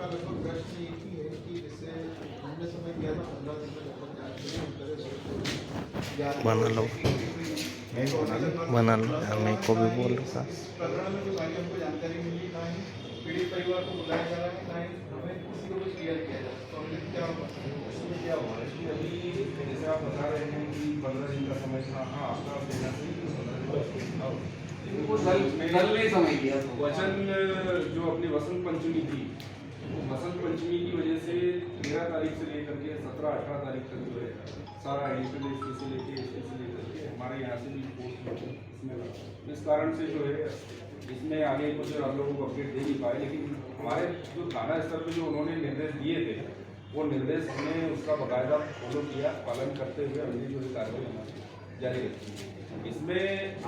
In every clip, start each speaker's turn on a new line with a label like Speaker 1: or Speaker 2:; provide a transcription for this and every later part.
Speaker 1: लगभग प्रश्न एक ही है कि जैसे हमने समय दिया था 15 दिन में लगभग
Speaker 2: बना लो मैं को भी बोल रहा
Speaker 1: इस प्रकरण में जो सारी हमको जानकारी मिली ना ही पीड़ित परिवार को बुलाया जा रहा है ना ही हमें किसी को कुछ क्लियर किया जा रहा है। तो अभी क्या हुआ
Speaker 3: इसमें क्या हुआ है कि अभी जैसे आप बता रहे हैं कि 15 दिन का समय था। हाँ, आपका देना सही है, 15 दिन
Speaker 4: वो दल ने समय दिया तो
Speaker 3: वचन जो अपनी वसंत पंचमी थी, वो वसंत पंचमी की वजह से 13 तारीख से लेकर के 17-18 तारीख तक जो है सारा एडिशनल से लेके लेकर के हमारे यहाँ से भी पोस्ट इसमें इस कारण से जो है इसमें आगे कुछ आप लोगों को अपडेट दे नहीं पाए। लेकिन हमारे जो थाना स्तर पर जो उन्होंने निर्देश दिए थे वो निर्देश हमने उसका बाकायदा फॉलो किया, पालन करते हुए हमने जो है कार्रवाई हमारी जारी रखी। इसमें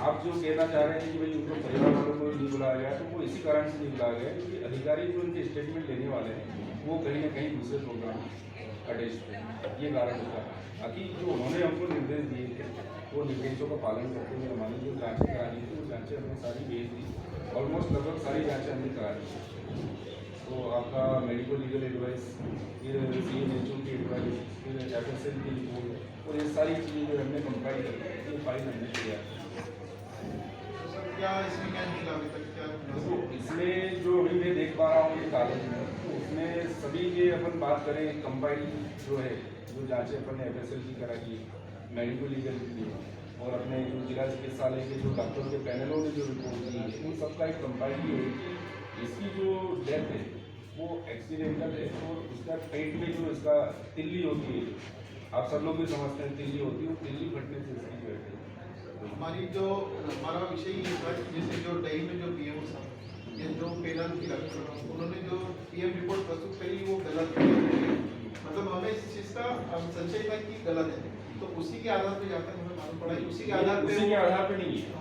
Speaker 3: आप जो कहना चाह रहे हैं कि भाई उनको परिवार वालों को नहीं बुलाया गया, तो वो इसी कारण से नहीं बुलाया गया क्योंकि अधिकारी जो उनके स्टेटमेंट लेने वाले हैं वो कहीं ना कहीं दूसरे प्रोग्राम अटैच थे, ये कारण होता है। बाकी जो उन्होंने हमको निर्देश दिए थे वो निर्देशों का पालन करते हुए हमारी जो जाँचें करानी थी वो जाँचें हमने सारी भेज दी। ऑलमोस्ट लगभग सारी जाँचें हमने करा दी। तो आपका मेडिको लीगल एडवाइस, फिर CMHO की एडवाइस, फिर FSL की रिपोर्ट और ये सारी चीज़ें जो हमने कंपाइल करके ये फाइल हमने तैयार की।
Speaker 1: क्या इसमें क्या निकला अभी तक क्या
Speaker 3: तो इसमें जो अभी मैं देख पा रहा हूँ ये कागज में, तो उसमें सभी ये अपन बात करें कंपाइल जो है जो जाँचें अपन ने FSL की कराई, मेडिको लीगल की और अपने जो जिला चिकित्सालय के जो डॉक्टर के पैनलों ने जो रिपोर्ट दी है उन सबका एक कंपाइल की हुई थी। इसकी जो डेथ है वो एक्सीडेंटल है और उसका पेट में जो इसका तिल्ली होती है, आप सब लोग भी समझते हैं तिल्ली होती है, वो तिल्ली फटने से इसकी डेथ है।
Speaker 1: हमारी जो हमारा विषय ये था कि जैसे जो डही में जो PMO साहब ये जो पैनल की डॉक्टर उन्होंने जो PM रिपोर्ट प्रस्तुत करी वो गलत है। मतलब हमें इस चीज़ का संशय था कि गलत है, तो उसी के आधार पर जाकर हमें मालूम पड़ा कि उसी के आधार पे
Speaker 3: नहीं है।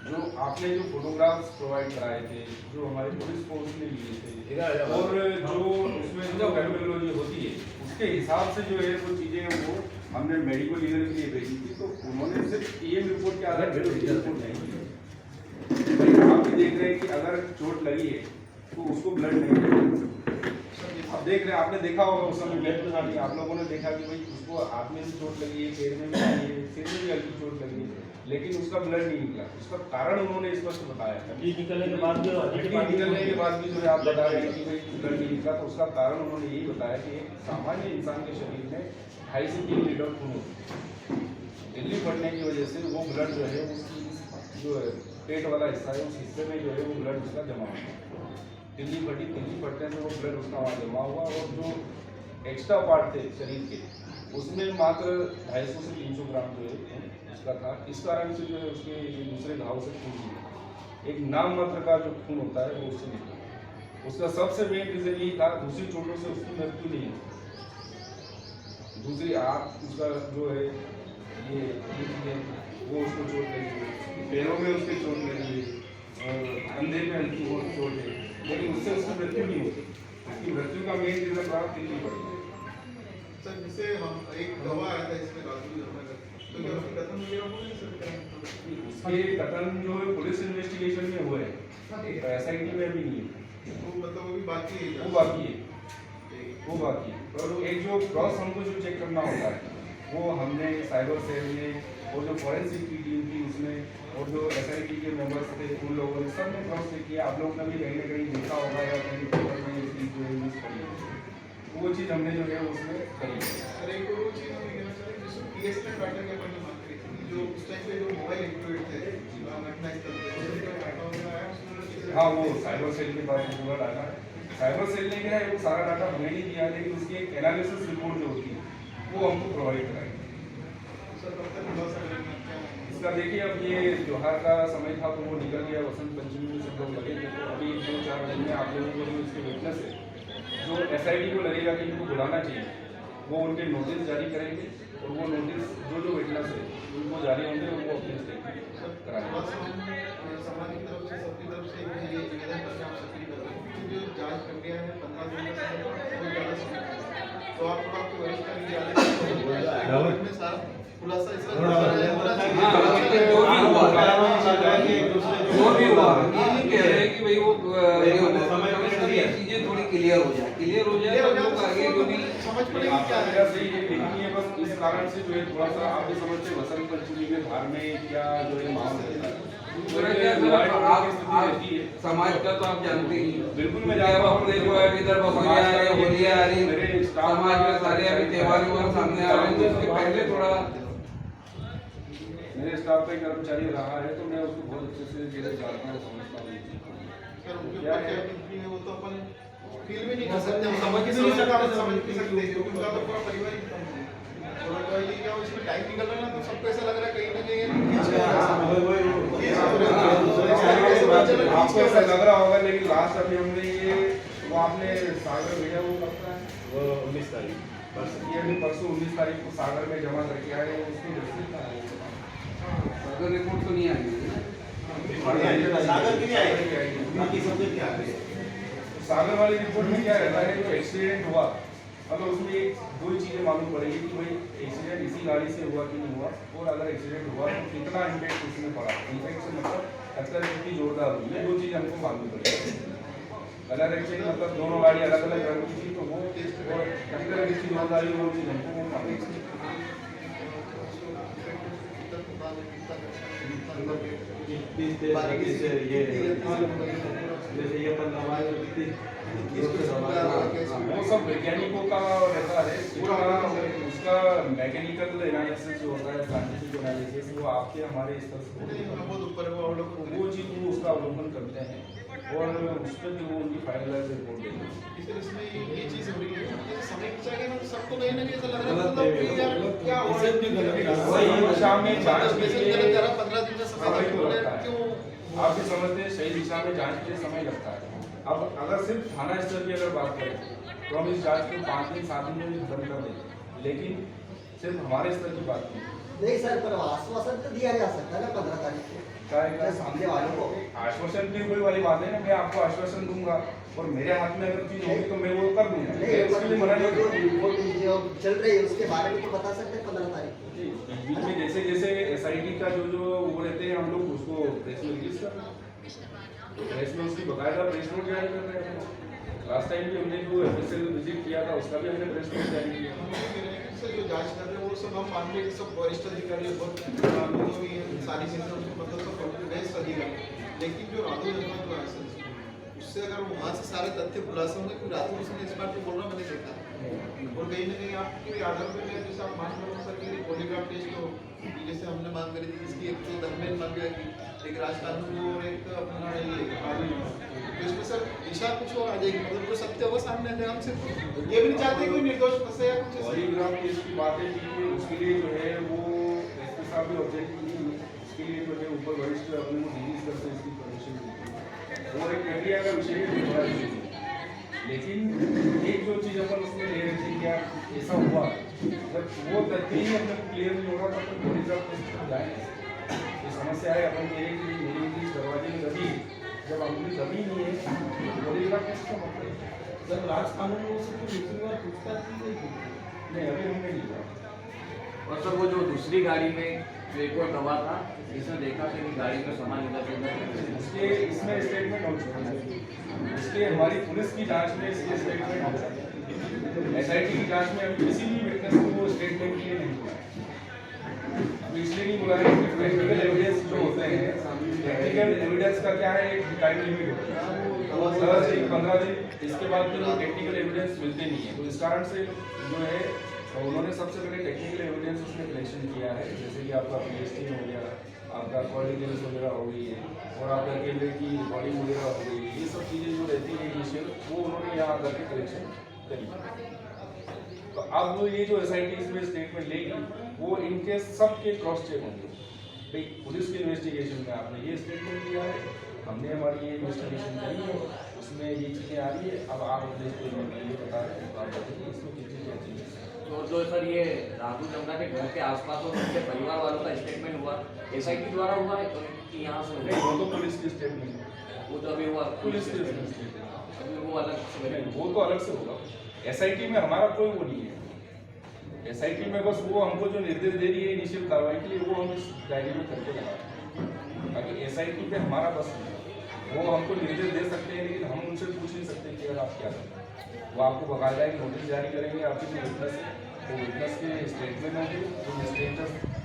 Speaker 3: जो आपने जो फोटोग्राफ्स प्रोवाइड कराए थे, जो हमारे पुलिस फोर्स ने लिए थे और जो उसमें जो टर्मिनोलॉजी होती है उसके हिसाब से जो है वो चीज़ें वो हमने मेडिको लीगल के लिए भेजी थी। तो उन्होंने सिर्फ PM रिपोर्ट के आधार पर रिपोर्ट नहीं दी। आप भी देख रहे हैं कि अगर चोट लगी है तो उसको ब्लड नहीं मिलेगा। आप देख रहे हैं, आपने देखा होगा उस समय ब्लड में नहीं, आप लोगों ने देखा कि भाई उसको हाथ में भी चोट लगी है, पैर में भी लगी है, सिर में भी हल्की चोट लगी है, लेकिन उसका ब्लड नहीं निकला। उसका कारण उन्होंने स्पष्ट बताया था। निकलने के बाद भी जो है आप बता रहे हैं कि भाई ब्लड नहीं निकला, तो उसका कारण उन्होंने यही बताया कि एक सामान्य इंसान के शरीर में 2.5 से 3 लीटर खून होता है। दिल्ली फटने की वजह से वो ब्लड जो है उसकी जो है पेट वाला हिस्सा है उस हिस्से में जो है वो ब्लड उसका जमा हुआ। दिल्ली फटने से वो ब्लड उसका वहाँ जमा हुआ और जो एक्स्ट्रा पार्ट थे शरीर के उसमें मात्र 250 से 300 ग्राम जो है उसका था। इस कारण से जो है उसके दूसरे घाव से खून निकला, एक नाम मात्र का जो खून होता है वो उससे निकला। उसका सबसे मेन रीजन यही था, दूसरी चोटों से उसकी मृत्यु नहीं है। दूसरी आँख उसका जो है ये वो उसको चोट लगी है, पैरों में उसके चोट लगी है और कंधे में हल्की बहुत चोट है, लेकिन उससे उसकी मृत्यु नहीं होती। उसकी मृत्यु का मेन रीजन रहा तिल्ली पड़ी।
Speaker 1: सर जैसे हम एक गवाह आया था इसमें राजू तो क्या उसकी कथन वगैरह हुआ है सर?
Speaker 3: उसके कथन जो है पुलिस इन्वेस्टिगेशन में हुए हैं, SIT में भी नहीं है।
Speaker 1: तो मतलब वो भी बाकी है
Speaker 3: वो बाकी है। और एक जो क्रॉस हमको जो चेक करना होता है वो हमने साइबर सेल में और जो फॉरेंसिक की टीम थी उसमें और जो SIT के मेंबर्स थे उन लोगों ने सब ने क्रॉस चेक किया। आप लोग ने भी कहीं ना कहीं देखा होगा या कहीं पेपर में ये चीज़ जो है यूज़ करी, वो चीज़ हमने जो है उसमें करी।
Speaker 1: सर एक और चीज़ हम कहना चाह रहे हैं जिसको PSN पैटर्न के बारे में बात करी थी, जो उस टाइम पे जो मोबाइल एक्टिवेट थे घटना स्थल पे उसमें जो डाटा वगैरह आया उसमें
Speaker 3: हाँ, वो साइबर सेल के पास पूरा डाटा है। साइबर सेल ने क्या है वो सारा डाटा हमें नहीं दिया, लेकिन उसकी एक एनालिसिस रिपोर्ट जो होती है वो हमको प्रोवाइड कराई। इसका देखिए अब ये त्योहार का समय था तो वो निकल गया, वसंत पंचमी में सब लोग लगे थे, तो अभी 2-4 दिन में आप लोगों को जो इसके विटनेस है जो SIT को लगेगा कि इनको बुलाना चाहिए वो उनके नोटिस जारी करेंगे और वो नोटिस जो विटनेस है उनको जारी होंगे और वो अपने स्टेटमेंट कराएंगे।
Speaker 1: समाज की तरफ से सबकी तरफ से ये निवेदन करके आप सक्रिय कर रहे हैं कि जो जांच प्रक्रिया है 15 दिन का समय बहुत ज़्यादा समय है, तो आप थोड़ा आपके वरिष्ठ का भी आदेश में सारा खुलासा इसका
Speaker 4: जो भी हुआ ये नहीं कह रहे कि भाई वो चीजें चीजें थोड़ी क्लियर हो जाए तो लोग आगे जो भी
Speaker 1: समझ पड़ेगी
Speaker 3: आपका
Speaker 1: क्या
Speaker 3: मेरा
Speaker 1: है।
Speaker 3: सही है, लेकिन ये बस इस कारण से जो है थोड़ा सा आप भी समझते हैं वसंत पंचमी में धार में क्या जो है माहौल रहता है। तो
Speaker 4: थोड़ा
Speaker 3: ये
Speaker 4: क्या
Speaker 3: डिवाइड
Speaker 4: सर,
Speaker 3: होने की स्थिति रहती है।
Speaker 4: आप समाज का तो आप जानते ही हैं।
Speaker 3: बिल्कुल मैं
Speaker 4: क्या
Speaker 3: जानता हूँ।
Speaker 4: अपने जो है इधर बसोलिया आ रही है, होलिया आ रही
Speaker 3: मेरे
Speaker 4: है,
Speaker 3: स्टाफ
Speaker 4: समाज में सारे अभी त्योहार व्योहार सामने आ रहे हैं, तो इसके पहले थोड़ा
Speaker 3: मेरे स्टाफ का एक कर्मचारी रहा है तो मैं उसको बहुत अच्छे से जैसे जानता हूँ, समझता हूँ।
Speaker 1: सर उनके
Speaker 3: क्या
Speaker 1: ऊपर
Speaker 3: है?
Speaker 1: क्या बीतती है वो तो अपन फील भी नहीं कर सकते, हम समझ भी नहीं सकते क्योंकि उनका तो पूरा परिवार ही खत्म है। थोड़ा तो ये क्या उसमें टाइम निकल रहा है ना, तो सबको ऐसा लग रहा है कहीं ना कहीं
Speaker 3: आपको ऐसा लग रहा होगा, लेकिन लास्ट अभी हमने ये वो आपने सागर भेजा वो कब का है?
Speaker 5: वो 19 तारीख
Speaker 3: ये अभी परसों 19 तारीख को सागर में जमा करके आए हैं, उसकी रसीद कहाँ है?
Speaker 4: अगर रिपोर्ट तो नहीं आई है।
Speaker 5: सागर की नहीं आएगी, बाकी सब की आ गई।
Speaker 3: सागर वाली रिपोर्ट में क्या रहता है, जो एक्सीडेंट हुआ मतलब उसमें दो ही चीज़ें मालूम पड़ेगी कि भाई एक्सीडेंट इसी गाड़ी से हुआ कि नहीं हुआ, और अगर एक्सीडेंट हुआ तो कितना इम्पैक्ट उसमें पड़ा। इम्पैक्ट से मतलब टक्कर कितनी जोरदार हुई, ये दो चीज़ हमको मालूम पड़ेगी। अगर एक्सीडेंट मतलब दोनों गाड़ी अलग अलग रंग की थी तो वो और टक्कर कितनी जोरदार हुई वो चीज़ हमको मालूम पड़ेगी।
Speaker 5: जैसे ये 15
Speaker 3: वो सब वैज्ञानिकों का रहता है, पूरा उसका मैकेनिकल एनालिसिस जो होता है, साइंटिफिक एनालिसिस, वो आपके हमारे स्तर से
Speaker 1: बहुत ऊपर है वो अवलोकन।
Speaker 3: वो चीज़ वो उसका अवलोकन करते हैं और उस पर जो वो उनकी फाइनलाइज रिपोर्ट देते हैं।
Speaker 1: इसलिए इसमें ये चीज हो रही है कि समय खींचा गया ना, तो सबको कहीं ना कहीं ऐसा लग रहा है कि यार क्या हो रहा है।
Speaker 3: शाम में जांच के
Speaker 1: स्पेशल
Speaker 3: लिए
Speaker 1: गलत करा 15 दिन में
Speaker 3: समय
Speaker 1: सफाई
Speaker 3: तो
Speaker 1: बोले
Speaker 3: लगता है।
Speaker 1: क्यों।
Speaker 3: आप भी समझते हैं सही दिशा में जांच के लिए समय लगता है। अब अगर सिर्फ थाना स्तर की अगर बात करें तो हम इस जांच को 5 दिन 7 दिन में खत्म कर देंगे, लेकिन सिर्फ हमारे स्तर की बात नहीं।
Speaker 6: नहीं सर, पर आश्वासन तो दिया जा सकता है ना 15 तारीख को
Speaker 3: क्या है क्या
Speaker 6: सामने वालों को।
Speaker 3: आश्वासन की कोई वाली बात है ना, मैं आपको आश्वासन दूंगा और मेरे हाथ में अगर चीज होगी तो मैं वो कर दूंगा, मैं उसके लिए मना नहीं करूंगा।
Speaker 6: रिपोर्ट जो चल रही है उसके बारे में तो बता सकते हैं 15 तारीख को।
Speaker 3: बीच में जैसे जैसे एसआईटी का जो जो वो रहते हैं हम लोग उसको प्रेस में रिलीज कर रहे हैं, प्रेस में उसकी बकायदा प्रेस नोट जारी कर रहे हैं। लास्ट टाइम भी हमने जो एफएसएल विजिट किया था उसका भी हमने प्रेस नोट जारी किया।
Speaker 1: सर जो जांच कर रहे हैं वो सब हम मान रहे हैं कि सब वरिष्ठ अधिकारी बहुत जो भी सारी चीजें उसमें मतलब सब बेस्ट अधिकारी, लेकिन जो राधो जनता जो है सर उससे अगर वहाँ से सारे तथ्य खुलासा होंगे, क्योंकि राधो उसने इस बात को बोल रहा मैंने देखा और कहीं ना कहीं आपके आधार पर जैसे आप मान लो सर कि पॉलीग्राफ टेस्ट हो, जैसे हमने मांग करी थी इसकी, एक तो धर्मेंद्र मांग किया कि एक राजकानून और एक अपना ये इसमें सर दिशा कुछ और आ जाएगी, मतलब कोई सत्य होगा सामने आ जाएगा। हम सिर्फ ये भी नहीं चाहते कोई निर्दोष फंसे या कुछ ऐसा।
Speaker 3: पॉलीग्राफ टेस्ट की बातें की उसके लिए जो है वो एसपी साहब भी ऑब्जेक्ट की, उसके लिए जो है ऊपर वरिष्ठ अपने को रिलीज करते इसकी परमिशन दी थी और एक प्रक्रिया का विषय है बड़ा इशू है। लेकिन एक जो चीज़ अपन उसमें ले रहे थे क्या ऐसा हुआ, जब वो तथ्य ही अपने को क्लियर नहीं हो रहा था तो पॉलीग्राफ टेस्ट पर जाए। ये समस्या है, अपन कह रहे हैं कि मेरी चीज दरवाजे में दबी, जब अपनी दबी नहीं है तो पॉलीग्राफ टेस्ट का मतलब
Speaker 5: सर राजकानून में से कोई दूसरी बार पूछताछ की गई थी?
Speaker 3: नहीं अभी हमने नहीं किया।
Speaker 7: और सर वो जो दूसरी गाड़ी में जो एक और दवा था इसमें देखा था कि गाड़ी में सामान इधर उधर
Speaker 3: इसके इसमें स्टेटमेंट हो चुका है, इसके हमारी पुलिस की जांच में इसके स्टेटमेंट हो चुका है। एसआईटी की जांच में अभी किसी भी विटनेस को वो स्टेटमेंट के लिए नहीं बुलाया। अभी इसलिए नहीं बुलाया क्योंकि टेक्निकल एविडेंस जो होते हैं, टेक्निकल एविडेंस का क्या है एक टाइम लिमिट होता है 10 से 15 दिन, इसके बाद फिर वो टेक्निकल एविडेंस मिलते नहीं है। तो इस कारण से जो है उन्होंने सबसे पहले टेक्निकल एविडेंस उसमें कलेक्शन किया है, जैसे कि आपका पीएसटी हो गया, आपका कॉलिगेंस वगैरह हो गई है और आपका केंद्र की बॉडी वगैरह हो गई है, ये सब चीज़ें जो रहती है इनिशियल वो उन्होंने यहाँ आकर के कलेक्शन करी। तो अब ये जो एसआईटी इसमें स्टेटमेंट लेगी वो इनके सबके क्रॉस चेक होंगे। भाई पुलिस की इन्वेस्टिगेशन में आपने ये स्टेटमेंट दिया है, हमने हमारी ये इन्वेस्टिगेशन करी है, उसमें ये चीज़ें आ रही है, अब आप अपने स्टेटमेंट में ये बता रहे हैं तो आप बताइए इसमें कितनी क्या चीज़ें।
Speaker 7: तो जो सर ये राघु जमना के घर के आसपास और उनके परिवार वालों का स्टेटमेंट हुआ एसआईटी द्वारा हुआ है तो कि यहाँ से
Speaker 3: नहीं वो तो पुलिस की स्टेटमेंट है,
Speaker 7: वो तो अभी हुआ
Speaker 3: पुलिस की स्टेटमेंट है,
Speaker 7: अभी वो अलग से
Speaker 3: नहीं वो तो अलग से होगा। एसआईटी में हमारा कोई वो नहीं है, एसआईटी में बस वो हमको जो निर्देश दे रही है इनिशियल कार्रवाई के लिए वो हम इस डायरी में करके लगा रहे हैं, बाकी एसआईटी पे हमारा बस नहीं है। वो हमको निर्देश दे सकते हैं, लेकिन हम उनसे पूछ नहीं सकते कि यार आप क्या करते हैं। वो आपको बाकायदा एक नोटिस जारी करेंगे, आपकी जो विटनेस है वो विटनेस के स्टेटमेंट होंगे,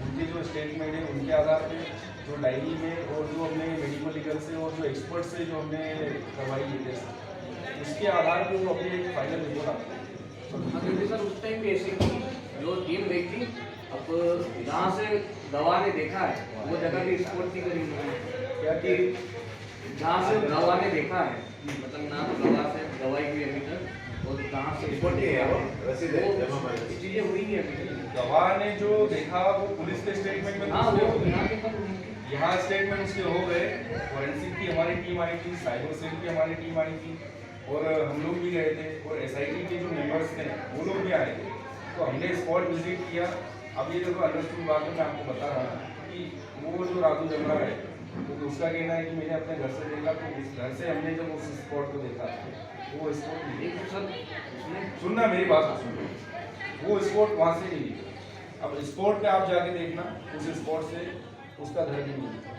Speaker 3: उनके जो स्टेटमेंट है उनके आधार पे जो डायरी में और जो हमने मेडिकल लीगल से और जो एक्सपर्ट से जो हमने करवाई है टेस्ट, उसके आधार पे वो अपनी एक फाइनल रिपोर्ट आती है।
Speaker 7: क्योंकि सर उस टाइम भी ऐसे ही जो टीम गई थी, अब जहाँ से दवा ने देखा है वो जगह भी स्पोर्ट नहीं करी उन्होंने, क्या कि जहाँ से दवा ने देखा है, मतलब ना तो दवा से दवाई हुई अभी तक, और जहाँ से स्पोर्ट किया है वो चीज़ें हुई नहीं अभी तक।
Speaker 3: गवाह ने जो देखा वो पुलिस के स्टेटमेंट में,
Speaker 7: हाँ वो यहाँ के पर
Speaker 3: यहाँ स्टेटमेंट उसके हो गए, फॉरेंसिक की हमारी टीम आई थी, साइबर सेल की हमारी टीम आई थी, और हम लोग भी गए थे, और एसआईटी के जो मेंबर्स थे वो लोग भी आए थे। तो हमने स्पॉट विजिट किया। अब ये देखो अंडरस्टूड बात है, मैं आपको बता रहा हूँ कि वो जो राजू जमरा है, तो उसका कहना है कि मैंने अपने घर से देखा, तो उस घर से हमने जब उस स्पॉट को देखा वो स्पॉट नहीं,
Speaker 7: सर उसमें
Speaker 3: सुनना मेरी बात सुनो, वो स्पॉट वहाँ से नहीं दिखा। अब स्पॉट पे आप जाके देखना, उस स्पॉट से उसका घर भी नहीं दिखा।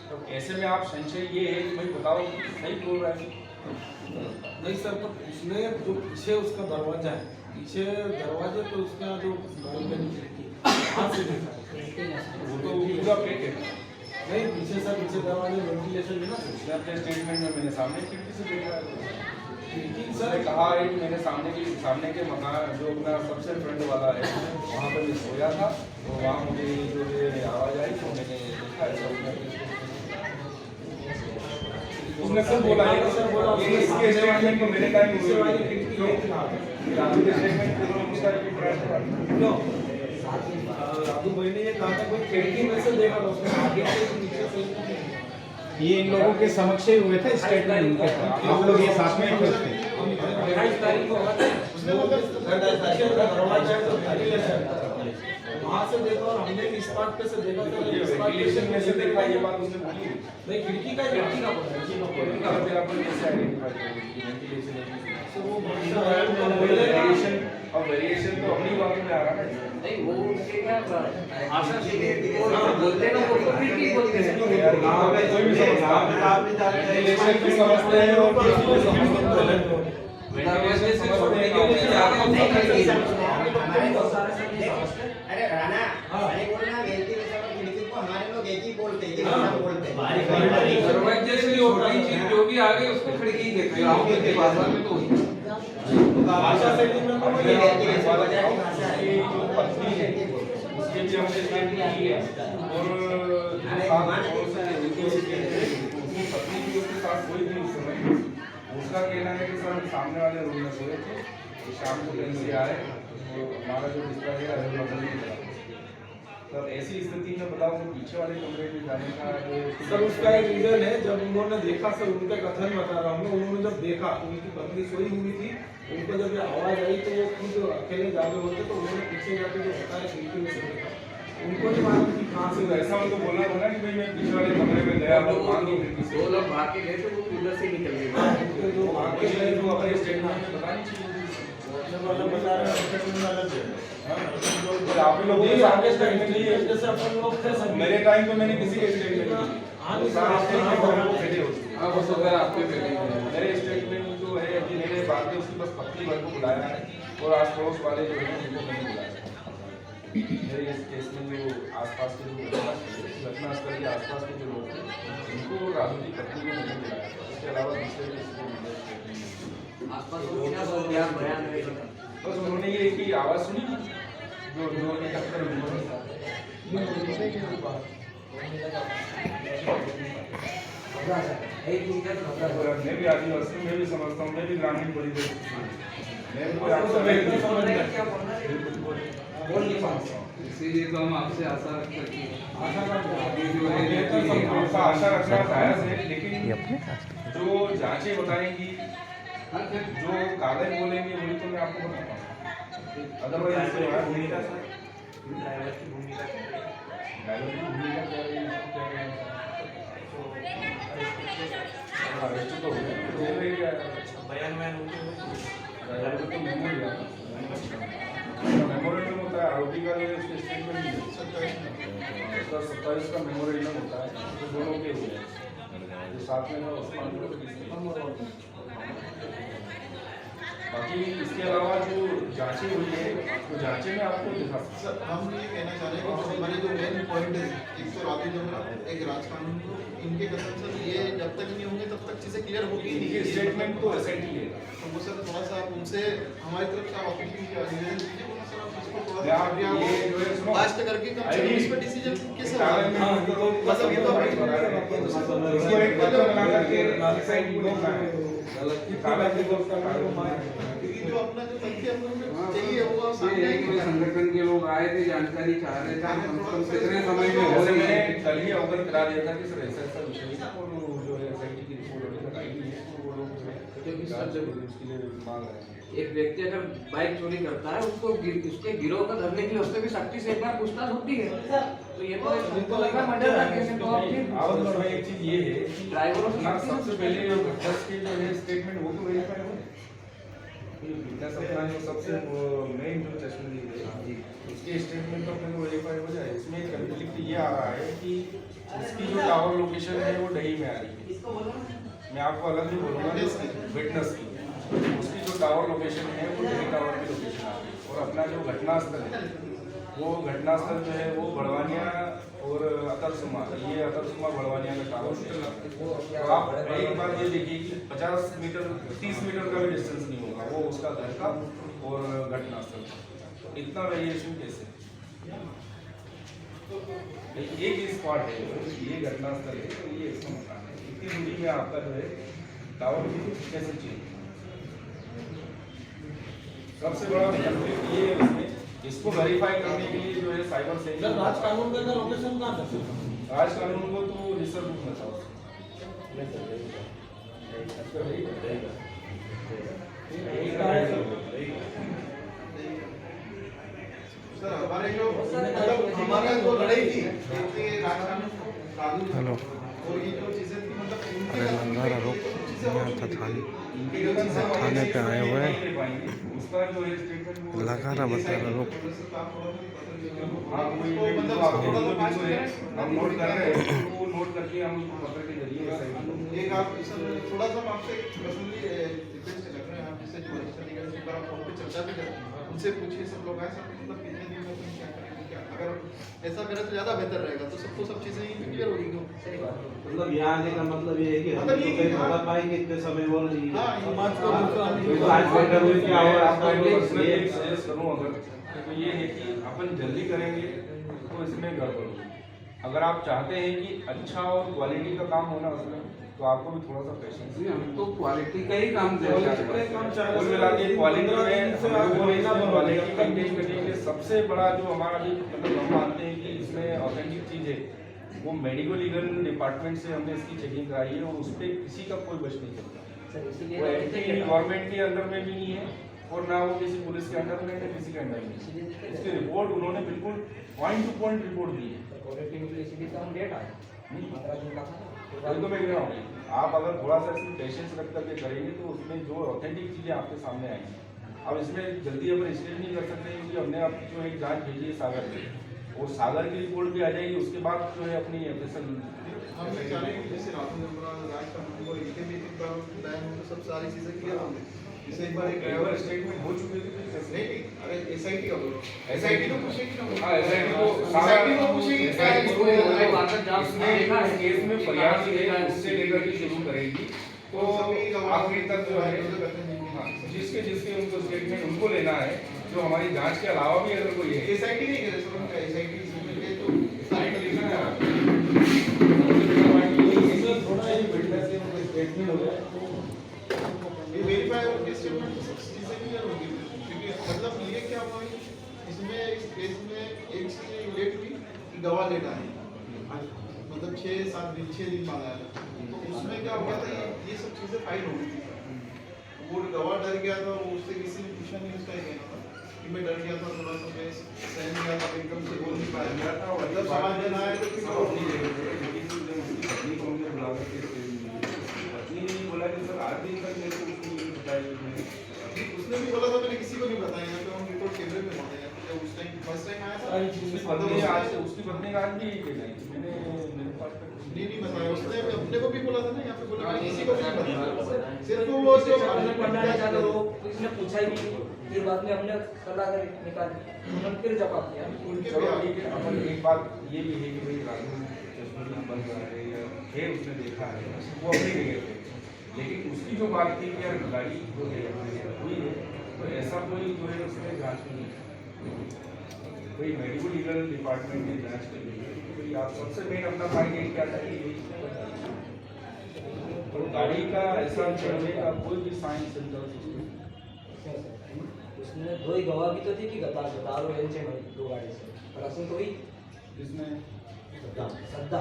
Speaker 3: तो ऐसे में आप संशय ये है कि भाई बताओ सही बोल रहा है।
Speaker 5: नहीं सर, तो उसने जो पीछे उसका दरवाजा है, पीछे दरवाजे पे उसका जो बालकनी खिड़की वहाँ से देखा है।
Speaker 3: वो तो पूरा पेट है।
Speaker 5: नहीं पीछे सर, पीछे दरवाजे वेंटिलेशन है ना
Speaker 3: उसने अपने स्टेटमेंट में मैंने सामने खिड़की से देखा है।
Speaker 5: खिड़की
Speaker 3: सर
Speaker 5: सर।
Speaker 3: ने कहा है कि मैंने सामने के मकान जो अपना सबसे फ्रंट वाला है वहाँ पर मैं सोया था, तो वहाँ मुझे जो ये आवाज़ आई तो मैंने देखा है। उसने सब बोला है, ये इसके स्टेटमेंट को मेरे टाइम
Speaker 5: पीछे वाली खिड़की ये थी वहाँ पे।
Speaker 3: राजू के स्टेटमेंट को उसका रिपीट करा।
Speaker 5: नो, राजू भाई ने ये कहा था कोई खिड़की में से देखा था, उसने आगे से नीचे से
Speaker 8: ये इन लोगों के समक्ष ही हुए थे स्टेटमेंट उनके, आप लोग ये साथ में थे।
Speaker 5: 28 तारीख को हुआ था, उसने दरवाजा है तो वेंटिलेशन था, वहाँ से देखा और हमने भी इस पार्ट पे से देखा था।
Speaker 3: ये वेंटिलेशन में से देखा, ये बात उसने बोली
Speaker 5: नहीं खिड़की का पता है,
Speaker 3: खिड़की का फिर अपन कैसे आइडेंटिफाई करेंगे कि वेंटिलेशन है।
Speaker 5: तो वो
Speaker 3: वेरिएशन और वेरिएशन तो अपनी बातों में आ रहा है।
Speaker 7: नहीं वो उनके क्या आशा से बोलते ना, वो तो फिर ठीक बोलते हैं।
Speaker 3: कोई भी समझता है वेंटिलेशन भी समझते हैं और किसी भी समझते हैं। वेंटिलेशन समझते हैं
Speaker 6: अरे राणा, मैंने बोला वेंटिलेशन और खिड़की को हमारे लोग एक ही बोलते हैं, बोलते हैं।
Speaker 4: दरवाजे से जो बड़ी चीज जो भी आ गई उसको खिड़की देखते हैं, गाँव के भाषा में तो वही।
Speaker 5: भाषा सेटिंग में तो वही है।
Speaker 3: की जो पत्नी है उसके भी हमने स्टेटमेंट की है, और उसकी पत्नी भी उसके साथ सोई थी उस समय। उसका कहना है कि सर हम सामने वाले रूम में सोए थे, शाम को कहीं से आए तो हमारा जो बिस्तर है अभी बदल नहीं चला। तब ऐसी स्थिति में बताओ कि पीछे वाले कमरे में जाने का
Speaker 5: सर उसका एक रीजन है, जब उन्होंने देखा, सर उनका कथन बता रहा हूँ, उन्होंने जब देखा उनकी पत्नी सोई हुई थी, उनको जब ये आवाज आई तो वो खुद अकेले जागे होते, तो उन्होंने पीछे जाके जो बताया खिड़की में से देखा, उनको नहीं मालूम कि कहाँ से
Speaker 3: ऐसा उनको बोलना था ना कि भाई मैं पीछे वाले कमरे में गया और वहाँ की खिड़की से
Speaker 7: दो लोग भाग के गए थे, वो उधर से निकल गए।
Speaker 5: उनके जो
Speaker 3: आगे
Speaker 5: आगे
Speaker 3: गए
Speaker 5: जो
Speaker 3: तो अपने स्टेटमेंट में बतानी चाहिए। पर आप लोग
Speaker 5: वही
Speaker 3: ये
Speaker 5: आगे
Speaker 3: आगे
Speaker 5: स्टेटमेंट
Speaker 3: स्टेटमेंट नहीं
Speaker 5: नहीं है,
Speaker 3: है।
Speaker 5: जैसे अपन लोग थे सब
Speaker 3: मेरे टाइम पे मैंने किसी के स्टेटमेंट नहीं
Speaker 5: सारे statement
Speaker 3: फेले होते।
Speaker 4: हाँ वो सब आपके पे
Speaker 3: मेरे स्टेटमेंट जो है अभी मेरे बाद में उसकी बस पत्नी भर को बुलाया है, और आस पड़ोस वाले जो है उनको मैंने बुलाया है। मेरे इस केस में जो आसपास के जो घटनास्थल के आसपास के जो लोग थे उनको राजू की पत्नी को मैंने बुलाया है। इसके अलावा दूसरे किसी को नहीं बुलाया।
Speaker 7: आसपास वो क्या बोल दिया बयान में।
Speaker 3: बस उन्होंने ये की आवाज़ सुनी जो जो टक्कर हुई। मैं भी आदिवासी हूँ, मैं भी समझता हूँ, मैं भी ग्रामीण परिवेश से हूँ। मैं भी कोई आपसे
Speaker 4: बोल नहीं पाता, इसीलिए तो हम आपसे आशा रखते हैं आगे जो है
Speaker 3: ऐसा आशा रखना जायज़ है, लेकिन
Speaker 2: ये अपने कास्ट के।
Speaker 3: जो जांचें बताएंगी, जो कागज बोलेंगे वही तो मैं आपको बताता हूँ। अदरवाइज ड्राइवर की भूमिका क्या है, अरेस्ट तो हो गया, बयान ड्राइवर तो मेमोरेंडम होता है, आरोपी का जो स्टेटमेंट नहीं है, उसका 27 का मेमोरेंडम होता है, तो दोनों के हुए हैं। जो साथ में था उसको अंदर से किसी बाकी इसके अलावा जो जांचें हुई है तो जांचें में आपको दिखा सकते
Speaker 1: सर हम ये कहना चाह रहे हैं कि हमारे जो मेन पॉइंट है एक तो राजू जमुना एक राज कानून इनके कसम सर ये जब तक नहीं होंगे तब तक चीज़ें क्लियर होगी
Speaker 3: हैं
Speaker 1: नहीं
Speaker 3: इनके स्टेटमेंट तो एसआईटी लेगा
Speaker 1: तो वो सर थोड़ा सा आप उनसे हमारी तरफ से आप अपील कीजिए निवेदन कीजिए वो सर आप इसको थोड़ा
Speaker 3: या
Speaker 1: सा
Speaker 3: आप ये जो है सुनो
Speaker 1: लास्ट करके कम से कम इस पर डिसीजन कैसे
Speaker 3: कागज में
Speaker 1: होगा मतलब ये तो
Speaker 3: इसको एक पत्र बना करके एसआईटी को देना है कागज में दोस्त का
Speaker 1: क्योंकि जो अपना जो तथ्य हम लोगों को चाहिए वो सामने
Speaker 4: ये कोई
Speaker 1: आएगी
Speaker 4: संगठन के लोग आए थे, जानकारी चाह रहे थे, कम से कम कितने समय में हो
Speaker 3: वैसे
Speaker 4: रही
Speaker 3: मैंने
Speaker 4: है।
Speaker 3: कल ही अवगत करा दिया था कि सर ऐसा विषय है और जो है एसआईटी की रिपोर्ट अभी तक आई नहीं है तो वो लोग जो है जांच जरूरी उसके लिए मांग रहे हैं
Speaker 7: एक व्यक्ति अगर बाइक चोरी करता है उसको उसके गिरोह का धरने के लिए उससे भी सख्ती से एक बार पूछताछ होती है। तो ये तो हमको लगा मर्डर का केस है तो आप फिर
Speaker 3: और भाई एक चीज ये है कि
Speaker 7: ड्राइवरों से
Speaker 3: ना सबसे पहले जो घटना के जो है स्टेटमेंट वो तो वेरीफाई हो विटनेस अपना जो सबसे मेन जो टेस्टिमनी है उसके स्टेटमेंट तो अपने को वेरीफाई हो जाए। इसमें कंफ्लिक्ट ये आ रहा है कि इसकी जो टावर लोकेशन है वो डही में आ रही है। मैं आपको अलग नहीं बोलूँगा विटनेस की उसकी जो टावर लोकेशन है वो डही टावर की लोकेशन आ रही है और अपना जो घटनास्थल है वो घटनास्थल जो है वो बड़वानिया और अतरसुमा ये अतरसुमा बड़वानिया का टावर है। तो आप एक बात ये देखिए कि 50 मीटर 30 मीटर का भी डिस्टेंस नहीं होगा वो उसका घर का और घटनास्थल का इतना वेरिएशन कैसे एक ही स्पॉट है ये घटनास्थल है तो ये इसका मकान है इतनी दूरी में आपका जो है टावर कैसे चेंज सबसे बड़ा कंफ्लिक्ट ये है उसमें इसको वेरीफाई करने के लिए जो है साइबर सेल
Speaker 5: राज कानून के अंदर लोकेशन कहाँ था?
Speaker 3: राज कानून को तो रिसर्च में बताओ
Speaker 1: सर हमारे जो मतलब हमारा जो लड़ाई थी ये राजू
Speaker 2: हेलो
Speaker 1: और ये जो चीजें थी मतलब
Speaker 2: अरे लंगारा रुक यहाँ था थाने पे आए हुए हैं
Speaker 3: उसका जो है स्टेटमेंट
Speaker 2: लगा रहा बता रहा रुक
Speaker 3: हम नोट कर रहे हैं वो नोट करके हम उसको पत्र के जरिए
Speaker 1: एक आप सर थोड़ा सा हम आपसे पर्सनली रिक्वेस्ट कर रहे हैं आप जैसे जो रजिस्टर लीगल से आप फोन पे चर्चा भी करें उनसे पूछिए सब लोग आए सब मतलब कितने दिन में अपन क्या करेंगे क्या अगर ऐसा करें तो ज़्यादा बेहतर रहेगा तो सबको सब चीज़ें ही क्लियर होगी सही बात
Speaker 9: मतलब यहाँ आने का मतलब ये है कि हम
Speaker 1: मतलब
Speaker 9: तो
Speaker 1: ये
Speaker 9: कहीं
Speaker 1: कि
Speaker 9: बता पाएंगे इतने समय बोल रही है
Speaker 1: हाँ
Speaker 5: समाज को दूसरा
Speaker 9: तो आज बेटर हुई क्या हो आपका
Speaker 3: इसमें एक सजेस्ट करूँ अगर तो ये है कि अपन जल्दी करेंगे तो इसमें गड़बड़ होगी। अगर आप चाहते हैं कि अच्छा और क्वालिटी का काम होना उसमें तो आपको भी थोड़ा सा पेशेंस
Speaker 4: हम तो क्वालिटी का ही काम दे
Speaker 3: कुल मिला के क्वालिटी में क्वालिटी मेंटेन करने के लिए सबसे बड़ा जो हमारा भी मतलब हम मानते हैं कि इसमें ऑथेंटिक चीज़ है वो मेडिको लीगल डिपार्टमेंट से हमने इसकी चेकिंग कराई है और उस पर किसी का कोई बच नहीं चलता। वो गवर्नमेंट के अंडर में भी नहीं है और ना वो किसी पुलिस के अंडर में है किसी के अंडर में। इसकी रिपोर्ट उन्होंने बिल्कुल पॉइंट टू पॉइंट रिपोर्ट दी है। वही तो मैं कह रहा हूँ आप अगर थोड़ा सा इसमें पेशेंस रख करके करेंगे तो उसमें जो ऑथेंटिक चीज़ें आपके सामने आएंगी। अब इसमें जल्दी अपन स्टेट नहीं कर सकते क्योंकि हमने आपकी जो एक जांच भेजी है सागर में और सागर की रिपोर्ट भी आ जाएगी उसके बाद जो है अपनी एफएसएल
Speaker 1: हम ये चाह रहे हैं कि जैसे राजू जमुना राज कानून और इनके भी एक बार टाइम हो तो सब सारी चीज़ें क्लियर होंगी जैसे एक बार एक
Speaker 3: ड्राइवर स्टेटमेंट हो चुके थे
Speaker 1: नहीं अरे एसआईटी का बोलो एसआईटी तो पूछेगी ना
Speaker 3: हाँ एसआईटी को
Speaker 1: एसआईटी को पूछेगी
Speaker 3: इसमें केस में फरियाद है उससे लेकर के शुरू करेगी तो आखिरी तक जो है हाँ, जिसके जिसके उनको स्टेटमेंट उनको लेना है जो हमारी जांच के अलावा भी अगर कोई है
Speaker 1: एसआईटी नहीं करे सर उनका एसआईटी ये तो साइड लिखना है
Speaker 5: थोड़ा ही विटनेस से उनका स्टेटमेंट हो जाए
Speaker 1: ये वेरीफाई और किस स्टेटमेंट से सब चीजें क्लियर होंगी क्योंकि मतलब ये क्या हुआ इसमें इस केस में एक चीज लेट हुई कि गवाह लेट आए मतलब 6-7 दिन 6 दिन बाद आया तो उसमें क्या हो गया था ये सब चीजें फाइल हो गई थी वो गवाह डर गया था उससे किसी ने पूछा नहीं उसका कहना था कि मैं डर गया था थोड़ा सा मैं सहम गया था एकदम से बोल नहीं पाया मतलब समाज में आया तो फिर और नहीं
Speaker 3: पत्नी को हमने बुला करके पत्नी ने बोला कि सर 8 दिन तक मेरे को कुछ नहीं बताया
Speaker 1: उसने भी बोला था मैंने किसी को नहीं बताया यहाँ पे हम रिपोर्ट कैमरे में होते हैं जब उस टाइम फर्स्ट टाइम आया था
Speaker 3: उसकी पत्नी आज भी यही कहना है मैंने मेरे पास तक
Speaker 1: नहीं बताया उसने अपने को भी बोला था ना यहाँ पे बोला किसी को भी नहीं बताया सिर्फ वो जो
Speaker 7: इसने पूछा ही नहीं ये बात में हमने सलाह कर निकाल उन्होंने फिर जवाब दिया
Speaker 1: उनके
Speaker 3: चलो
Speaker 1: भी
Speaker 3: ठीक है, अपन एक बात ये भी है कि भाई राजू चश्मा बन रहा है या है उसने देखा है वो अपनी जगह पे, लेकिन उसकी जो बात थी कि यार गाड़ी जो है हुई है तो ऐसा कोई जो है उसने जांच नहीं की। कोई मेडिकल लीगल डिपार्टमेंट ने जांच कर ली है तो कोई आप सबसे मेन अपना फाइंडिंग क्या था कि यही तो गाड़ी का ऐसा चलने का कोई भी साइन सिम्टम्स
Speaker 7: उसने दो ही गवाह भी तो थे कि गतार और एल से दो गाड़ी से प्रश्न तो ही
Speaker 3: इसमें
Speaker 7: सद्दा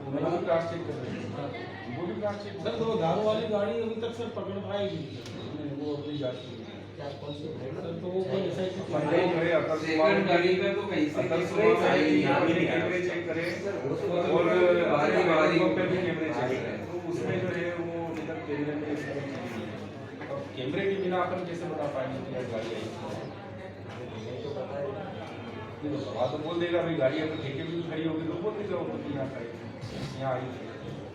Speaker 3: वो भी क्रॉस चेक कर रहे हैं, वो भी क्रॉस चेक
Speaker 5: सर तो दारू वाली गाड़ी अभी तक सर पकड़ पाएगी
Speaker 3: वो अपनी जांच की
Speaker 7: क्या कौन सी
Speaker 5: सर तो वो कोई ऐसा ही
Speaker 3: पंडे जो है अकल
Speaker 4: सेकंड गाड़ी पे तो कहीं से
Speaker 3: अकल
Speaker 4: किसी को आई नहीं
Speaker 3: सुबह
Speaker 4: है।
Speaker 3: कैमरे चेक करें
Speaker 4: और
Speaker 3: और
Speaker 4: बाहरी बाहरी
Speaker 3: पे भी कैमरे चेक करें तो उसमें जो है वो इधर कैमरे में इस तरह चीज़ नहीं है। अब कैमरे के बिना अपन कैसे बता पाएंगे कि यार गाड़ी आई नहीं तो सवाल तो बोल देगा भाई गाड़ी अगर ठेके भी खड़ी होगी तो बोल देगा वो यहाँ खड़ी यहाँ आई।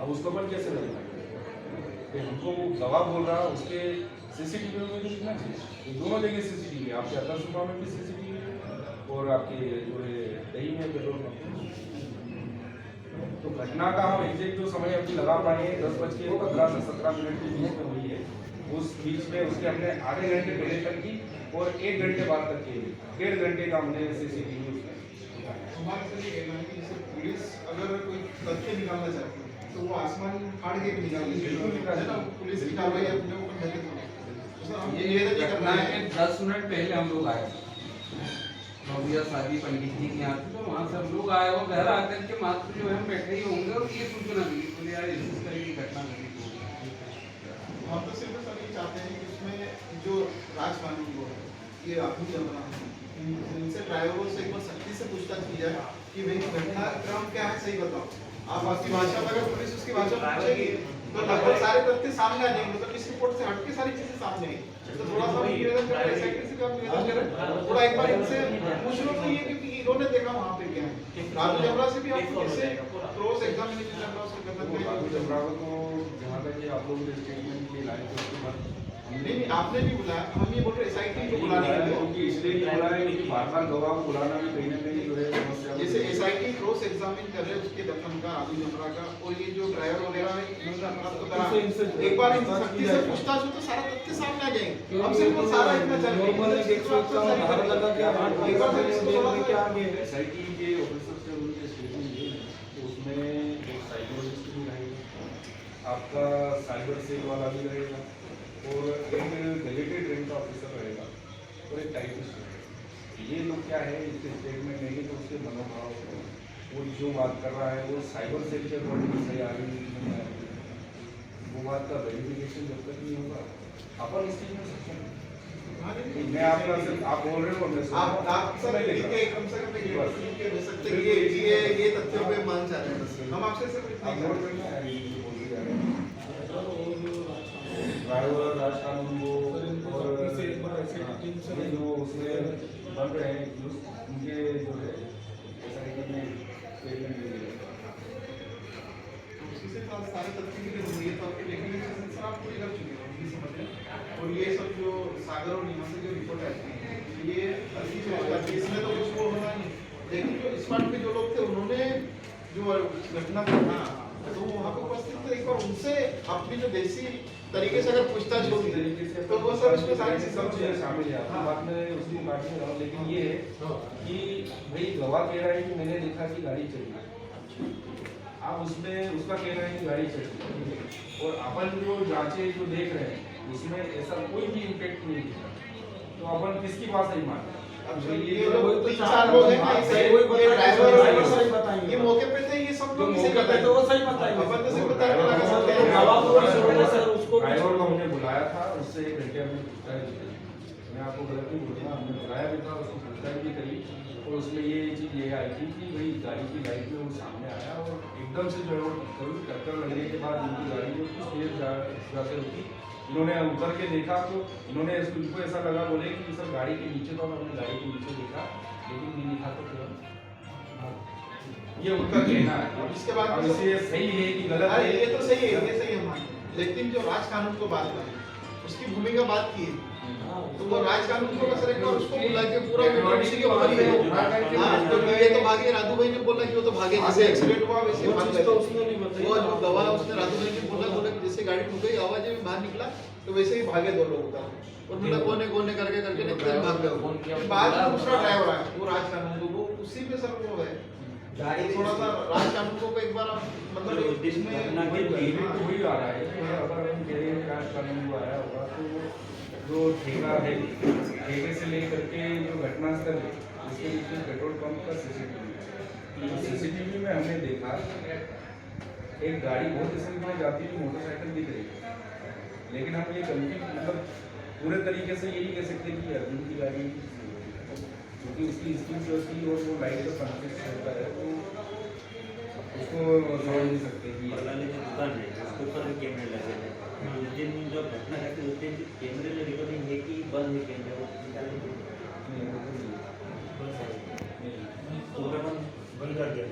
Speaker 3: अब उसको अपन कैसे लगेगा हमको वो गवाह बोल रहा उसके सीसीटीवी में भी दिखना चाहिए तो दोनों जगह सीसीटीवी आपके अदर सुबह में भी सीसीटीवी है और आपके जो है दही में पेट्रोल पंप तो घटना का हम एग्जैक्ट जो समय अभी लगा पाए हैं 10:15 से 17 मिनट के बीच में हुई है उस बीच में उसके हमने आधे घंटे पहले तक की और 1 घंटे बाद तक की 1.5 घंटे का हमने सीसीटीवी
Speaker 1: हमारे से ये कहना है कि जैसे पुलिस अगर कोई तथ्य निकालना चाहती है तो वो आसमान फाड़ के भी निकालती है बिल्कुल निकाले ना पुलिस की कार्रवाई अपने ऊपर नहीं तो ये तो नहीं करना
Speaker 4: घटना
Speaker 1: है
Speaker 4: के 10 मिनट पहले हम लोग आए नौबिया शादी पंडित जी के यहाँ थी तो वहाँ सब लोग आए और घर आकर के मात्र जो है हम बैठे ही होंगे और ये सूचना मिली बोले यार इस तरह की घटना घटित हो गई।
Speaker 1: हम तो सिर्फ सर ये चाहते हैं कि इसमें जो राजकानून को है ये आदमी चल रहा है इनसे ड्राइवरों से एक बार सख्ती से पूछताछ की जाए कि भाई घटनाक्रम क्या है सही बताओ आप आपकी भाषा में अगर पुलिस उसकी भाषा में पूछेगी तो लगभग सारे तथ्य सामने आ जाएंगे मतलब इस रिपोर्ट से हटके सारी चीजें सामने आएंगी तो थोड़ा सा निवेदन करें एसआईटी से का निवेदन करें थोड़ा एक बार इनसे पूछ लो तो ये क्योंकि इन्होंने देखा वहाँ पे क्या है राजू जबरा से भी आपको इससे क्रॉस एग्जामिनेशन जबरा से करना
Speaker 3: राजू
Speaker 1: चाहिए
Speaker 3: जबरा को जहाँ तक कि आप लोगों ने स्टेटमेंट के लाए थे उसके बाद
Speaker 1: नहीं आपने भी बुलाया हम ये बोल रहे एसआईटी को बुलाने के लिए
Speaker 3: क्योंकि इसलिए नहीं बुलाया क्योंकि बार-बार गवाह को बुलाना भी कहीं ना कहीं जो है समस्या
Speaker 1: जैसे एसआईटी क्रॉस एग्जामिन कर रहे हैं उसके दफन का आदि जमरा का और ये जो ड्राइवर वगैरह है इन्होंने अपराध तो करा एक बार इनसे सख्ती से पूछताछ हो तो सारा तथ्य सामने आ जाएंगे हम सिर्फ सारा इतना चल
Speaker 5: नॉर्मल एक सौ धारा लगा के
Speaker 1: एक बार फिर इसको थोड़ा
Speaker 5: क्या आगे
Speaker 3: एसआईटी के ऑफिसर से उनके स्टेटमेंट दिए तो उसमें एक साइकोलॉजिस्ट भी रहेगा आपका साइबर सेल वाला भी रहेगा और एक डेलीगेटेड रैंक का ऑफिसर रहेगा और एक टाइपिस्ट रहेगा। ये लोग क्या है इसके स्टेटमेंट लेंगे तो उसके मनोभाव वो जो बात कर रहा है वो साइबर सेल के अकॉर्डिंग सही आ रही है नहीं आ रही है वो बात का वेरिफिकेशन जब तक नहीं होगा अपन इस चीज़ में सक्षम मैं आपका सिर्फ आप बोल रहे हो मैं
Speaker 1: आप सर लिख के कम से कम ये के दे सकते हैं कि ये तथ्यों पे मान जा रहे हैं हम आपसे सिर्फ इतना
Speaker 3: आप
Speaker 1: ही
Speaker 3: नोट करना है ये बोल रहे हैं ड्राइवर राजकानून वो और ये जो उसमें बन रहे हैं उनके जो है एसआईटी में स्टेटमेंट ले लिया
Speaker 1: उसी से सारे तथ्य की जरूरत है आपके लेकिन सर आप पूरी कर चुके हो ये समझ रहे और ये सब जो सागर और नीमा से जो रिपोर्ट आती है ये असली जो आती है इसमें तो कुछ वो होना नहीं लेकिन जो इस बात पे जो लोग थे उन्होंने जो घटना घटा तो वहाँ पे उपस्थित थे एक बार उनसे अपनी जो देसी तरीके से अगर पूछताछ होगी
Speaker 3: तरीके से
Speaker 1: तो वो सब इसमें सारी
Speaker 3: सब चीज़ें शामिल है आपकी बात में उसकी बात में रहा लेकिन ये है कि भाई गवाह कह रहा है कि मैंने देखा कि गाड़ी चली आप उसमें उसका कहना है कि गाड़ी चली और अपन जो जांचे जो देख रहे हैं उसमें ऐसा कोई भी इम्पैक्ट नहीं दिखा तो अपन किसकी बात सही मान
Speaker 1: ये लोग तीन चार लोग हैं ऐसे ये ड्राइवर ये मौके पे थे ये सब लोग
Speaker 5: मौके पे तो वो सही बताएंगे
Speaker 1: अपन तो सिर्फ बताने लगा सकते हैं
Speaker 5: गवाह को भी छोड़ना सर उसको भी
Speaker 3: ड्राइवर को हमने बुलाया था उससे 1 घंटे हमने पूछताछ की मैं आपको गलत नहीं बोल रहा हमने बुलाया भी था उसको पूछताछ भी करी और उसमें ये चीज़ ये आई थी कि भाई गाड़ी की लाइट में वो सामने आया और एकदम से जो है वो टक्कर लगने के बाद उनकी गाड़ी जो कुछ देर जाकर रुकी इन्होंने उतर के देखा तो इन्होंने उनको ऐसा लगा बोले कि सर गाड़ी के नीचे तो हमने गाड़ी के नीचे देखा लेकिन नहीं दिखा तो फिर ये उनका कहना है।
Speaker 1: इसके बाद
Speaker 3: अब इसे ये सही है कि गलत
Speaker 1: अरे
Speaker 3: है?
Speaker 1: ये तो सही है, ये सही है मान, लेकिन जो राज कानून को बात करें उसकी भूमिका बात की है, तो वो राज कानून को बस एक बार उसको बुला के पूरा उसी के ऊपर ही है। हाँ, तो ये तो भागे, राधू भाई ने बोला कि वो तो भागे, जैसे एक्सीडेंट हुआ वैसे भाग गए।
Speaker 5: तो उसने नहीं बताया।
Speaker 1: वो जो गवाह उसने राधू भाई ने बोला कि जैसे गाड़ी ठुक गई, आवाज में बाहर निकला तो वैसे ही भागे दो लोग उधर, और मतलब कोने करके निकल भाग गए। बाद में दूसरा ड्राइवर आया, वो राज कानून को, वो उसी पे सर वो है
Speaker 6: गाड़ी
Speaker 1: थोड़ा सा राज कानून को एक बार मतलब इसमें
Speaker 3: वही आ रहा है कि अगर हम कह रहे हैं राज कानून को आया होगा तो जो ठेका है, ठेके से लेकर के जो घटनास्थल है उसके बीच में पेट्रोल पंप का सीसीटीवी में हमने देखा एक गाड़ी बहुत स्पीड में जाती हुई मोटरसाइकिल दिख रही है, लेकिन हम ये गलती मतलब पूरे तरीके से ये नहीं कह सकते कि अर्जुन की गाड़ी है, क्योंकि उसकी स्पीड जो थी और वो लाइट का कॉन्फ्लिक्ट होता है तो उसको समझ नहीं सकते कि
Speaker 9: बल्लाने जो दुकान है उसके ऊपर भी कैमरे लगे हैं। उस दिन जो घटना घटी उस दिन कैमरे में रिकॉर्डिंग है कि बंद है कैमरे, वो निकालने के बंद कर दिया।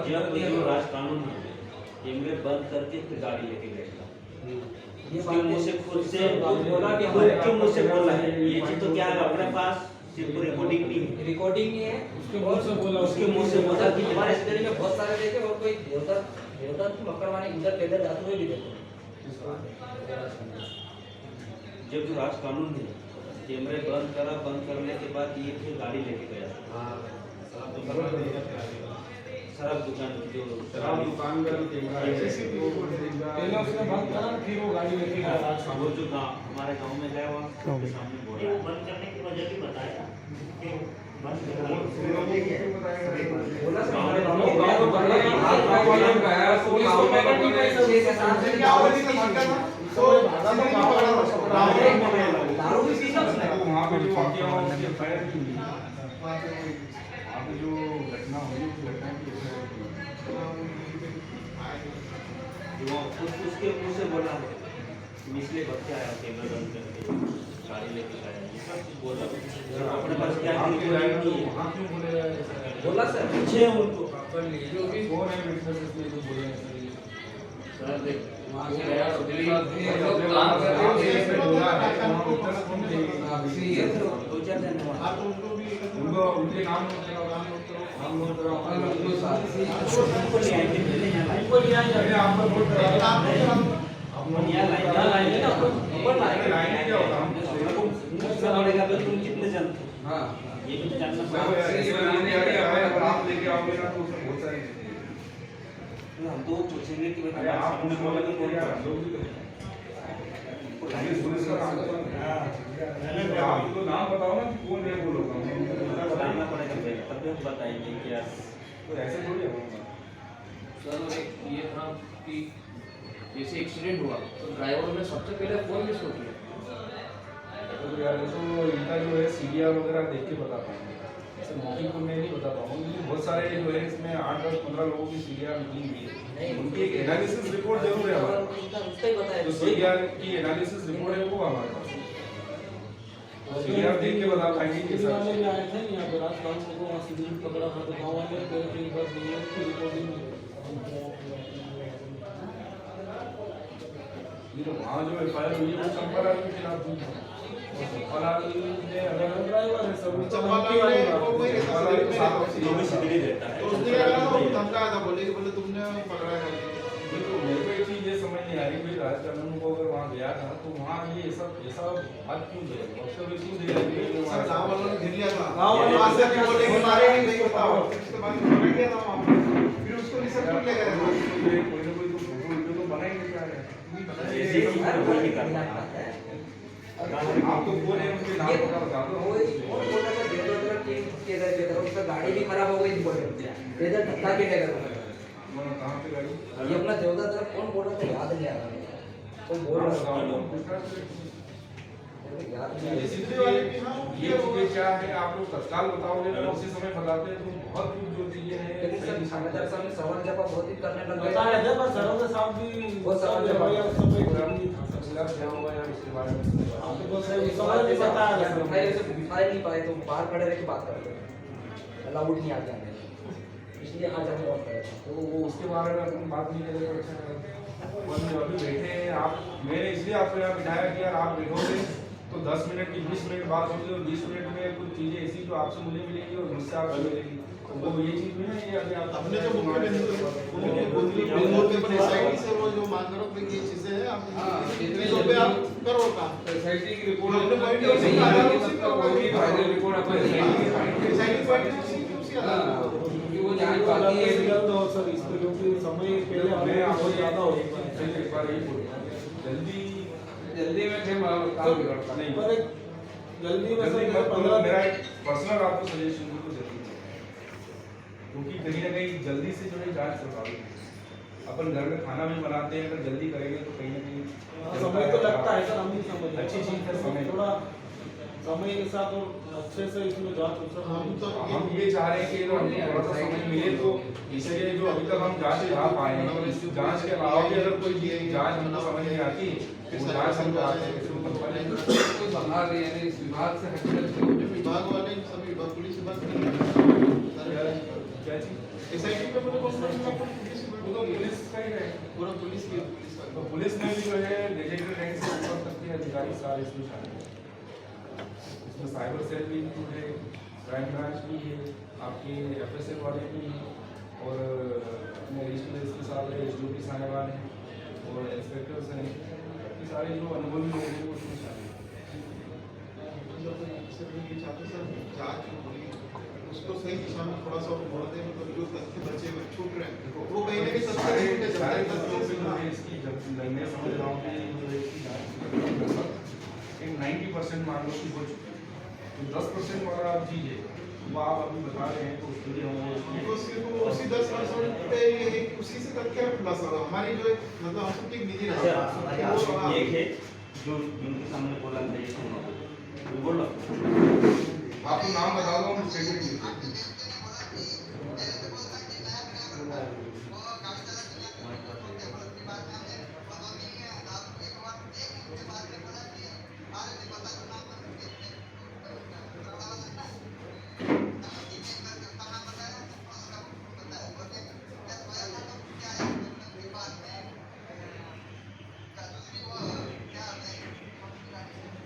Speaker 9: जब जो राज कानून है कैमरे बंद करके फिर गाड़ी लेके गए, उसके मुंह से खुद से बोला कि क्यों मुझसे बोला है ये चीज, तो क्या है अपने पास सिर्फ रिकॉर्डिंग नहीं है,
Speaker 4: रिकॉर्डिंग नहीं है,
Speaker 5: उसके मुंह से बोला,
Speaker 9: उसके मुंह से बोला कि
Speaker 4: हमारे शहर में बहुत सारे देखे और कोई देवता की मकरवानी इधर पैदल जाते हुए भी देखे।
Speaker 9: जब जो राज कानून है कैमरे बंद करा, बंद करने के बाद ये फिर गाड़ी लेके गया शराब दुकान की, जो
Speaker 3: शराब दुकान का जो कैमरा है
Speaker 5: पहले उसने बंद करा, फिर वो गाड़ी लेके गया राज
Speaker 9: वो
Speaker 5: कानून।
Speaker 9: जो गाँव हमारे गांव में गया वहाँ उसके सामने बोला बंद करने की वजह भी बताया कि बंद
Speaker 4: बोला सर
Speaker 1: हमारे
Speaker 4: गाँव
Speaker 1: गाँव
Speaker 4: में
Speaker 1: में
Speaker 4: दारू भी पीना उसने।
Speaker 3: तो वहाँ पे जो वाकया हुआ उसकी एफआईआर की हुई, वहाँ पे जो घटना हुई उस घटना की
Speaker 9: वो उसके मुंह से बोला है इसलिए बच्चा आया कैमरा बंद करके गाड़ी लेके गया, ये सब कुछ बोला अपने पास क्या रिकॉर्डिंग नहीं है।
Speaker 3: वहाँ क्यों बोले
Speaker 4: बोला सर
Speaker 9: पूछे उनको
Speaker 4: जो भी
Speaker 3: कौन है विटनेस इसमें जो बोले हैं सर ये?
Speaker 7: सर देख
Speaker 4: वहाँ से
Speaker 7: गया
Speaker 4: दिल्ली
Speaker 7: ये लोग काम कर रहे
Speaker 3: वहाँ
Speaker 7: थे,
Speaker 3: पे बोला है, वहाँ विटनेस कौन थे?
Speaker 9: दो चार दिन हुआ
Speaker 1: हाँ, तो उनको भी
Speaker 3: उनको उनके नाम नोट कराओ, नाम नोट कराओ।
Speaker 9: उनको ले आएंगे, पहले यहाँ लाएंगे।
Speaker 3: पहले आप लोग वोट कराओ।
Speaker 9: यहाँ लाएंगे ना
Speaker 4: ऊपर लाएंगे।
Speaker 3: लाइन क्या होता है?
Speaker 9: पूछना पड़ेगा तो तुम कितने जानते हो,
Speaker 4: हाँ
Speaker 9: ये भी तो जानना
Speaker 3: मैं वो
Speaker 9: पड़ेगा।
Speaker 3: ऐसे बनाने आ गया है, अगर आप लेके आओगे ना तो उसमें बहुत सारी चीजें हैं।
Speaker 9: तो हम तो पूछेंगे कि भाई
Speaker 3: अरे आप
Speaker 9: सामने
Speaker 3: पूछो
Speaker 9: बोला
Speaker 3: तो
Speaker 9: तो कौन
Speaker 3: यार,
Speaker 9: था?
Speaker 3: लोग भी करेंगे।
Speaker 9: उनको
Speaker 3: ये
Speaker 9: लाएंगे।
Speaker 3: पुलिस का काम है। आप तो नाम बताओ ना कि कौन है वो लोग, हमको
Speaker 9: बताना पड़ेगा भाई, तभी हम बताएंगे कि यार
Speaker 3: तो ऐसे थोड़ी होगा।
Speaker 7: सर और एक ये था कि जैसे एक्सीडेंट हुआ तो ड्राइवर ने सबसे पहले फोन किसको किया?
Speaker 3: तो यार तो इनका जो है सीरिया वगैरह देख के बता पाएंगे, ऐसे मौके पर मैं नहीं बता पाऊंगा, क्योंकि बहुत सारे जो है इसमें 8, 10, 15 लोगों की सीरिया निकली हुई है, उनकी एक एनालिसिस रिपोर्ट जरूर है हमारे पास।
Speaker 4: उसका ही बताया
Speaker 3: जो सीरिया की एनालिसिस रिपोर्ट है वो हमारे पास है। सीरिया देख के बता पाएंगे कि
Speaker 5: दिल्ली वाले
Speaker 3: सर
Speaker 5: भी आए थे यहाँ पे राज कानून को, वहाँ सिविल पकड़ा था तो गाँव वाले कह रहे थे एक बार नहीं है उसकी रिकॉर्डिंग
Speaker 3: ये तो वहाँ जो एफआईआर हुई है वो चंपालाल के खिलाफ हुई है। और चंपालाल ने अगर
Speaker 5: ड्राइवर है सब
Speaker 1: चंपालाल ने वो वही रहता
Speaker 3: चंपालाल
Speaker 1: है,
Speaker 3: के साथ
Speaker 9: जो भी सिविल रहता है
Speaker 1: तो उसने क्या कहा, वो धमकाया था, बोले तुमने पकड़ा है।
Speaker 3: तो मेरे को एक चीज ये समझ नहीं आ रही भाई, राज कानून को अगर वहाँ गया था तो वहाँ ये सब ऐसा बात क्यों दे रहे, वक्तव्य क्यों दे रहे हैं?
Speaker 1: सर गाँव वालों ने घेर लिया था,
Speaker 5: गाँव वाले
Speaker 1: वहाँ से भी बोले कि मारेंगे नहीं बताओ, उसके बाद पकड़ लिया था वहाँ पे, फिर उसको रिसर्च ले गए थे।
Speaker 3: कोई ना कोई तो फोटो वीडियो तो बनाएंगे क्या है?
Speaker 9: ऐसी चीज तो कोई नहीं करता।
Speaker 3: आप तो कौन है उनके नाम बता दो।
Speaker 4: उसका गाड़ी भी खराब हो गई बोल रहे थे धक्का के टक्कर
Speaker 3: कहाँ पे गाड़ी?
Speaker 4: ये अपना देवता तरफ कौन बोल रहा था याद नहीं आ रहा, कौन बोल रहा था याद नहीं आ रहा।
Speaker 3: ये चीजें क्या है आप लोग तत्काल बताओगे ना, उसी समय बताते हैं तो बहुत कुछ जो चीजें हैं।
Speaker 4: लेकिन सर समाचार साहब ने सवाल जवाब बहुत ही करने लग
Speaker 5: बता रहे
Speaker 4: गए।
Speaker 5: थे पर सरों के साथ भी
Speaker 4: वो सवाल जवाब
Speaker 3: क्या हुआ यार इसके बारे में?
Speaker 5: आपको बहुत सारे सवाल भी बताया था।
Speaker 4: बिठा नहीं पाए तो बाहर खड़े रह के बात करते हैं, अलाउड नहीं आते हमें।
Speaker 3: इसलिए आज हमें ऑफ करा था। तो वो उसके बारे में अपन बात नहीं करें तो अच्छा रहेगा। और जो अभी बैठे हैं आप, मैंने इसलिए आपको यहाँ बिठाया कि यार आप बैठोगे तो 10 मिनट की 20 मिनट बात होगी और 20 मिनट में कुछ चीज़ें ऐसी जो आपसे मुझे मिलेंगी और मुझसे आपसे मिलेगी। तो वो ये चीज़ में ना ये अभी आप
Speaker 1: अपने जो मुख्य बिंदु है उनके बिंदुओं के ऊपर SIT से वो जो मान रहा हूँ कि ये चीजें हैं आप चीजों पे आप करो काम।
Speaker 4: SIT की रिपोर्ट
Speaker 1: अपने point
Speaker 4: नहीं
Speaker 1: of view से
Speaker 4: आएगी
Speaker 1: उसी
Speaker 4: तब
Speaker 1: को
Speaker 4: तक वही फाइनल रिपोर्ट अपन
Speaker 1: SIT point उसी आधार पर
Speaker 4: क्योंकि वो जांच बाकी है
Speaker 5: सर इस पे क्योंकि समय पहले
Speaker 3: मैं
Speaker 5: हमें
Speaker 3: आपको
Speaker 5: बहुत ज्यादा हो
Speaker 3: एक बार यही बोलूँगा,
Speaker 4: जल्दी में थे काम बिगड़ता
Speaker 3: नहीं
Speaker 5: पर एक जल्दी में
Speaker 3: जल्दी
Speaker 5: सर
Speaker 3: मत करो।
Speaker 5: 15
Speaker 3: मेरा एक पर्सनल आपको सजेशन है तो जल्दी करो। क्योंकि कहीं ना कहीं जल्दी से जो है जांच प्रभावित है। अपन घर में खाना भी बनाते हैं, अगर जल्दी करेंगे तो कहीं ना कहीं
Speaker 5: समय तो लगता है सर, हम भी समझ
Speaker 3: अच्छी चीज़ है समय।
Speaker 5: थोड़ा समय के साथ और अच्छे से इसमें जांच हो सकता
Speaker 1: हम तो
Speaker 3: हम ये चाह रहे हैं कि तो हमको थोड़ा सा समय मिले तो इसलिए जो अभी तक हम जांच करा पाए हैं और इस जांच के अलावा भी अगर कोई चीज़ जांच हमको समझ नहीं आती फिर जांच हम कराते हैं फिर ऊपर वाले
Speaker 4: कोई बना रहे हैं इस विभाग से हटकर
Speaker 1: विभाग वाले सभी विभाग पुलिस विभाग
Speaker 3: क्या चीज़
Speaker 1: SIT पे मैंने कौन सा पुलिस
Speaker 3: वो तो पुलिस का ही है।
Speaker 1: पूरा पुलिस की
Speaker 3: तो पुलिस में भी जो है गजेटेड रैंक से ऊपर तक के अधिकारी सारे इसमें शामिल हैं। इसमें साइबर सेल भी है, क्राइम ब्रांच भी है, आपके FSL वाले भी हैं और अपने रीजनल के साथ SDOP साहेबान हैं और इंस्पेक्टर्स हैं। ये सारे जो अनुभवी लोग हैं वो उसमें शामिल हैं।
Speaker 1: उसको सही दिशा में थोड़ा सा बोल दें, मतलब जो तथ्य बचे हुए छूट रहे हैं वो कहीं ना कहीं
Speaker 3: सारे
Speaker 1: तथ्य
Speaker 3: सारे
Speaker 1: छूटे
Speaker 3: तथ्यों पे जो है
Speaker 1: हैं।
Speaker 3: इसकी जब मैं समझ रहा हूँ कि जो है इसकी जांच लगभग एक 90% मान लो कि हो चुकी है। तो 10% वाला चीज़ है वो आप अभी बता रहे हैं तो उसके लिए हम
Speaker 1: तो सिर्फ उसी 10% पे ये उसी से तथ्य खुलासा होगा। हमारी जो मतलब हम सबकी निजी
Speaker 9: अच्छा,
Speaker 1: रहा
Speaker 9: हमारे
Speaker 1: वो
Speaker 9: आप एक है जो जिनके सामने बोला था ये सुनो बोलो
Speaker 3: आपको नाम बता दो हम स्टेटमेंट लिखते हैं।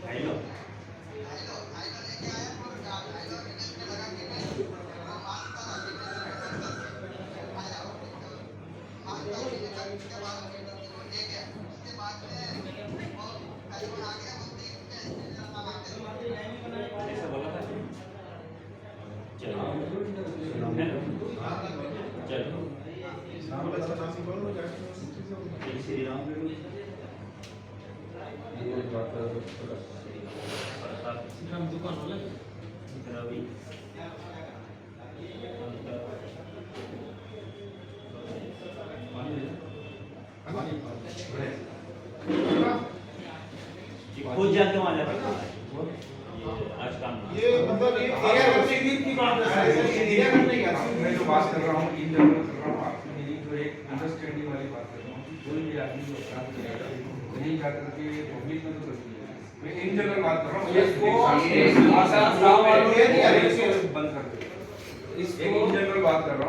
Speaker 9: हेलो ऐसा बोला था चलो हेलो चलो जय श्री राम
Speaker 3: ये बात
Speaker 9: प्रताप
Speaker 5: दुकान वाले
Speaker 9: रवि खुद जाके वहाँ जाते आज काम
Speaker 1: ये मतलब ये एरिया की बात है, एरिया नहीं कर
Speaker 3: मैं जो बात कर रहा हूँ इन जनरल कर रहा हूँ आपके मेरी जो एक अंडरस्टैंडिंग वाली बात कर रहा हूँ कि कोई भी आदमी जो अपराध करेगा कहीं जा करके पब्लिक में तो करती है। मैं इन जनरल बात कर रहा हूँ
Speaker 4: ये
Speaker 3: बंद कर दो।
Speaker 4: इसको
Speaker 3: इन जनरल बात कर रहा हूँ।